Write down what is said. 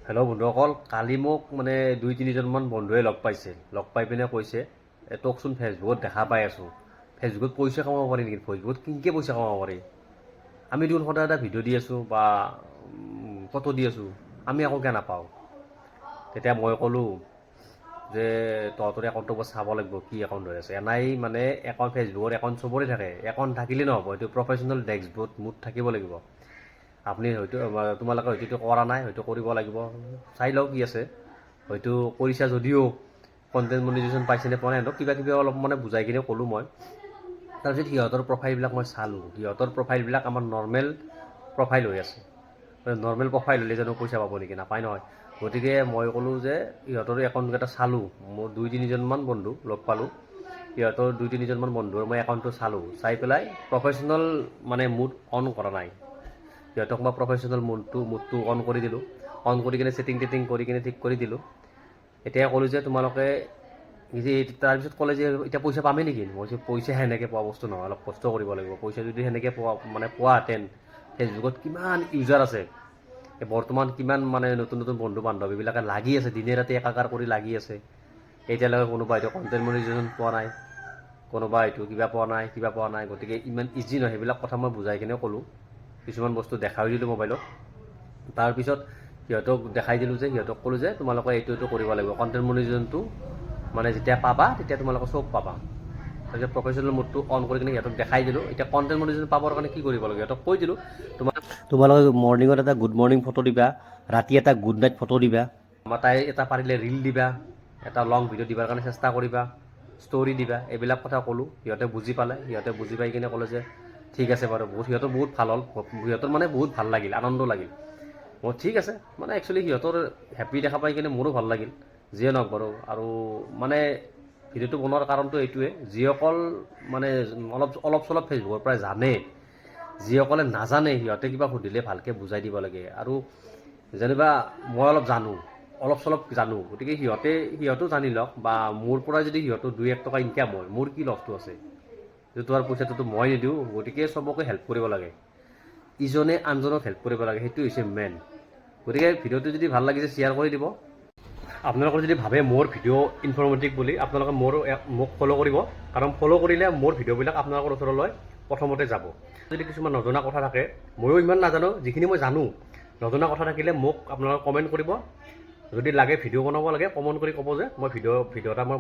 Hello' বন্ধুসকল, কালি মোক মানে 2-3জনমান বন্ধুৱে লগ পাইছে। লগ পাই পিনে কৈছে, তোকচোন ফেচবুকত দেখা পাই আছোঁ, ফেচবুকত পইচা কমাব পাৰি নেকি? ফেচবুকত কেনেকৈ পইচা কমাব পাৰি? আমি দেখোন সদায় এটা ভিডিঅ' দি আছোঁ বা ফটো দি আছোঁ, আমি একো কিয় নাপাওঁ? তেতিয়া মই ক'লোঁ যে তহঁতৰ একাউণ্টৰ পৰা চাব লাগিব কি একাউণ্ট হৈ আছে। এনাই মানে একাউণ্ট, ফেচবুকৰ একাউণ্ট চবৰে থাকে, একাউণ্ট থাকিলে নহ'ব, এইটো প্ৰফেচনেল ডেস্কবৰ্ড মুড থাকিব লাগিব। আপুনি হয়তো তোমালোকে হয়তো কৰা নাই, হয়তো কৰিব লাগিব। চাই লওঁ কি আছে, হয়তো কৰিছা যদিও কণ্টেণ্ট মনিটাইজেশ্যন পাইছেনে পোৱা নাই, সিহঁতক কিবা কিবি অলপ মানে বুজাই কিনে ক'লোঁ মই। তাৰপিছত সিহঁতৰ প্ৰফাইলবিলাক মই চালোঁ, সিহঁতৰ প্ৰফাইলবিলাক আমাৰ নৰ্মেল প্ৰফাইল হৈ আছে। নৰ্মেল প্ৰফাইল হ'লে জানো পইচা পাব নেকি? নাপায় নহয়। গতিকে মই ক'লোঁ যে সিহঁতৰ একাউণ্টকেইটা চালোঁ, মোৰ 2-3জনমান বন্ধু লগ পালোঁ, সিহঁতৰ 2-3জনমান বন্ধুৰ মই একাউণ্টটো চালোঁ, চাই পেলাই প্ৰফেচনেল মানে মুড অন কৰা নাই। সিহঁতক মই প্ৰফেচনেল মুডটো অন কৰি দিলোঁ, অন কৰি কিনে ছেটিং কৰি কিনে ঠিক কৰি দিলোঁ। এতিয়া ক'লোঁ যে তোমালোকে যে তাৰপিছত ক'লে যে এতিয়া পইচা পামেই নেকি? মই কৈছোঁ পইচা সেনেকৈ পোৱা বস্তু নহয়, অলপ কষ্ট কৰিব লাগিব। পইচা যদি সেনেকৈ পোৱাহেঁতেন, ফেচবুকত কিমান ইউজাৰ আছে, বৰ্তমান কিমান মানে নতুন নতুন বন্ধু বান্ধৱীবিলাকে লাগি আছে, দিনে ৰাতি একাকাৰ কৰি লাগি আছে। এতিয়ালৈকে কোনোবা হয়তো কণ্টেণ্ট মনিটাইজেশ্যন পোৱা নাই, কোনোবা হয়তো কিবা পোৱা নাই। গতিকে ইমান ইজি নহয়, সেইবিলাক কথা মই বুজাই কিনে ক'লোঁ। কিছুমান বস্তু দেখাই দিলোঁ মোবাইলত। তাৰপিছত সিহঁতক দেখাই দিলোঁ যে, সিহঁতক ক'লোঁ যে তোমালোকে এইটো কৰিব লাগিব, কণ্টেণ্ট মনিটাইজেশ্যনটো মানে যেতিয়া পাবা তেতিয়া তোমালোকে চব পাবা। তাৰপিছত প্ৰফেচনেল মুডটো অন কৰি কিনে সিহঁতক দেখাই দিলোঁ। এতিয়া কণ্টেণ্ট মনিটাইজেশ্যন পাবৰ কাৰণে কি কৰিব লাগে সিহঁতক কৈ দিলোঁ, তোমালোকে মৰ্ণিঙত এটা গুড মৰ্ণিং ফটো দিবা, ৰাতি এটা গুড নাইট ফটো দিবা, তাই এটা পাৰিলে ৰীল দিবা, এটা লং ভিডিঅ' দিবৰ কাৰণে চেষ্টা কৰিবা, ষ্টৰি দিবা, এইবিলাক কথা ক'লোঁ। সিহঁতে বুজি পালে, সিহঁতে বুজি পাই কিনে ক'লে যে ঠিক আছে বাৰু, সিহঁতৰ বহুত ভাল হ'ল, সিহঁতৰ মানে বহুত ভাল লাগিল, আনন্দ লাগিল। মই ঠিক আছে, মানে একচুৱেলি সিহঁতৰ হেপ্পী দেখা পাই কিনে মোৰো ভাল লাগিল, যিয়ে নহওক বাৰু। আৰু মানে ভিডিঅ'টো বনোৱাৰ কাৰণটো এইটোৱে, যিসকল মানে অলপ চলপ ফেচবুকৰ পৰা জানে, যিসকলে নাজানে সিহঁতে কিবা সুধিলে ভালকৈ বুজাই দিব লাগে। আৰু যেনিবা মই অলপ চলপ জানো, গতিকে সিহঁতেও জানি লওক, বা মোৰ পৰা যদি সিহঁতৰ 2-1 টকা ইনকাম হয়, মোৰ কি লছটো আছে? তোমাৰ পইচাটোতো মই নিদিওঁ। গতিকে চবকে হেল্প কৰিব লাগে, ইজনে আনজনক হেল্প কৰিব লাগে, সেইটো হৈছে মেইন। গতিকে ভিডিঅ'টো যদি ভাল লাগিছে শ্বেয়াৰ কৰি দিব। আপোনালোকে যদি ভাবে মোৰ ভিডিঅ' ইনফৰ্মেটিভ বুলি, আপোনালোকে মোক ফ'ল' কৰিব, কাৰণ ফ'ল' কৰিলে মোৰ ভিডিঅ'বিলাক আপোনালোকৰ ওচৰলৈ প্ৰথমতে যাব। যদি কিছুমান নজনা কথা থাকে, ময়ো ইমান নাজানো, যিখিনি মই জানো, নজনা কথা থাকিলে মোক আপোনালোকে কমেণ্ট কৰিব। যদি লাগে ভিডিঅ' বনাব লাগে, কমেণ্ট কৰি ক'ব যে মই ভিডিঅ' এটা মই